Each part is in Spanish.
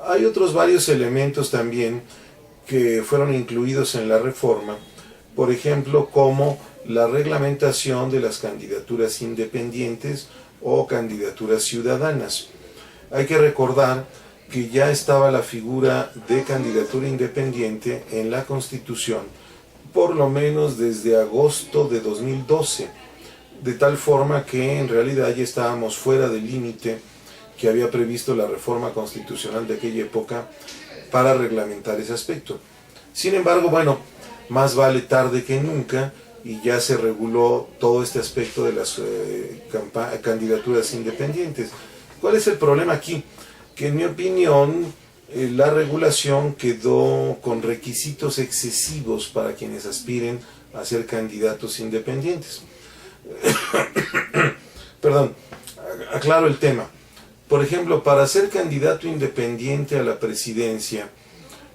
Hay otros varios elementos también que fueron incluidos en la reforma, por ejemplo, como la reglamentación de las candidaturas independientes o candidaturas ciudadanas. Hay que recordar que ya estaba la figura de candidatura independiente en la Constitución, por lo menos desde agosto de 2012, de tal forma que en realidad ya estábamos fuera del límite que había previsto la reforma constitucional de aquella época para reglamentar ese aspecto. Sin embargo, bueno, más vale tarde que nunca, y ya se reguló todo este aspecto de las candidaturas independientes. ¿Cuál es el problema aquí? Que en mi opinión la regulación quedó con requisitos excesivos para quienes aspiren a ser candidatos independientes. Perdón, aclaro el tema. Por ejemplo, para ser candidato independiente a la presidencia,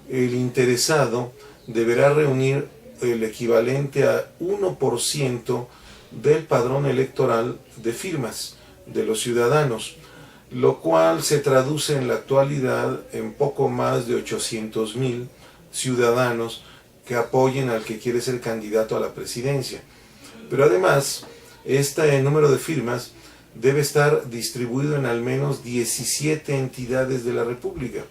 el interesado deberá reunir el equivalente a 1% del padrón electoral de firmas de los ciudadanos, lo cual se traduce en la actualidad en poco más de 800,000 ciudadanos que apoyen al que quiere ser candidato a la presidencia. Pero además, este número de firmas debe estar distribuido en al menos 17 entidades de la República.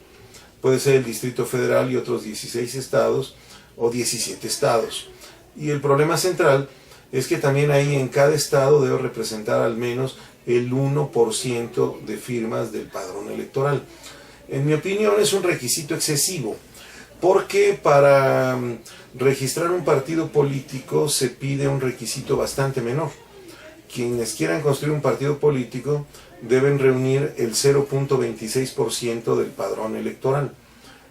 Puede ser el Distrito Federal y otros 16 estados o 17 estados. Y el problema central es que también ahí en cada estado debe representar al menos el 1% de firmas del padrón electoral. En mi opinión es un requisito excesivo, porque para registrar un partido político se pide un requisito bastante menor. Quienes quieran construir un partido político deben reunir el 0.26% del padrón electoral,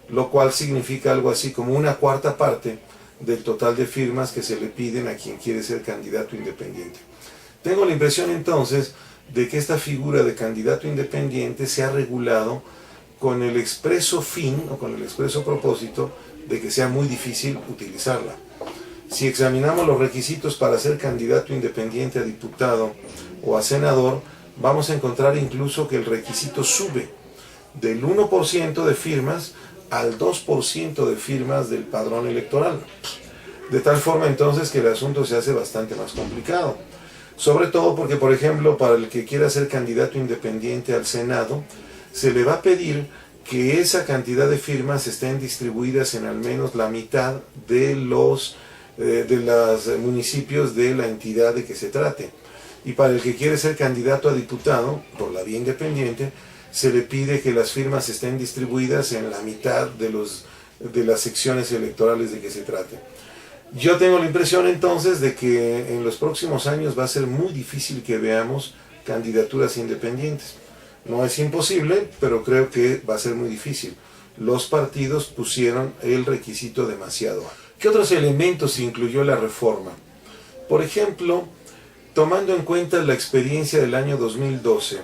lo cual significa algo así como una cuarta parte del total de firmas que se le piden a quien quiere ser candidato independiente. Tengo la impresión entonces de que esta figura de candidato independiente se ha regulado con el expreso fin o con el expreso propósito de que sea muy difícil utilizarla. Si examinamos los requisitos para ser candidato independiente a diputado o a senador, vamos a encontrar incluso que el requisito sube del 1% de firmas al 2% de firmas del padrón electoral. De tal forma entonces que el asunto se hace bastante más complicado. Sobre todo porque, por ejemplo, para el que quiera ser candidato independiente al Senado, se le va a pedir que esa cantidad de firmas estén distribuidas en al menos la mitad de los municipios de la entidad de que se trate. Y para el que quiere ser candidato a diputado, por la vía independiente, se le pide que las firmas estén distribuidas en la mitad de las secciones electorales de que se trate. Yo tengo la impresión entonces de que en los próximos años va a ser muy difícil que veamos candidaturas independientes. No es imposible, pero creo que va a ser muy difícil. Los partidos pusieron el requisito demasiado alto. ¿Qué otros elementos incluyó la reforma? Por ejemplo, tomando en cuenta la experiencia del año 2012,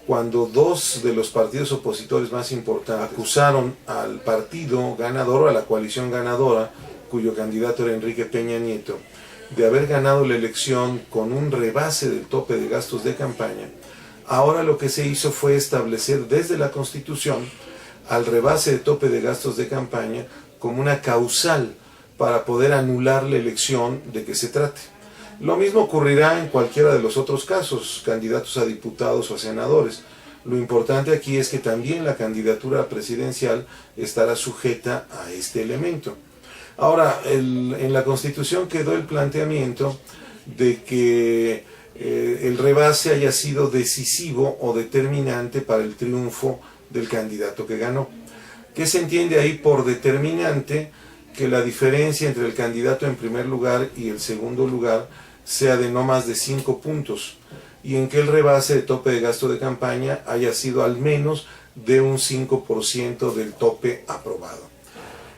cuando dos de los partidos opositores más importantes acusaron al partido ganador o a la coalición ganadora, cuyo candidato era Enrique Peña Nieto, de haber ganado la elección con un rebase del tope de gastos de campaña, ahora lo que se hizo fue establecer desde la Constitución al rebase de tope de gastos de campaña como una causal para poder anular la elección de que se trate. Lo mismo ocurrirá en cualquiera de los otros casos, candidatos a diputados o a senadores. Lo importante aquí es que también la candidatura presidencial estará sujeta a este elemento. Ahora, en la Constitución quedó el planteamiento de que el rebase haya sido decisivo o determinante para el triunfo del candidato que ganó. ¿Qué se entiende ahí por determinante? Que la diferencia entre el candidato en primer lugar y el segundo lugar sea de no más de 5 puntos, y en que el rebase de tope de gasto de campaña haya sido al menos de un 5% del tope aprobado.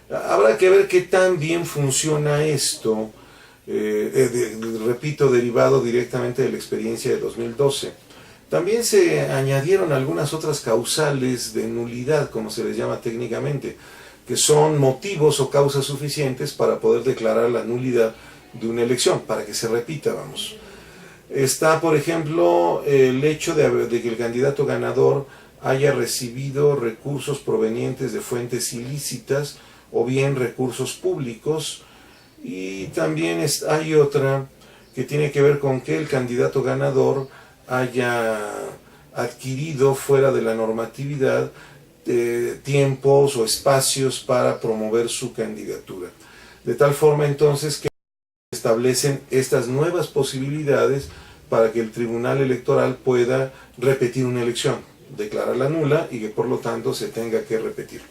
Habrá que ver qué tan bien funciona esto, repito, derivado directamente de la experiencia de 2012. También se añadieron algunas otras causales de nulidad, como se les llama técnicamente, que son motivos o causas suficientes para poder declarar la nulidad de una elección, para que se repita, vamos. Está, por ejemplo, el hecho de que el candidato ganador haya recibido recursos provenientes de fuentes ilícitas o bien recursos públicos. Y también hay otra que tiene que ver con que el candidato ganador haya adquirido fuera de la normatividad tiempos o espacios para promover su candidatura. De tal forma entonces que establecen estas nuevas posibilidades para que el Tribunal Electoral pueda repetir una elección, declararla nula y que por lo tanto se tenga que repetir.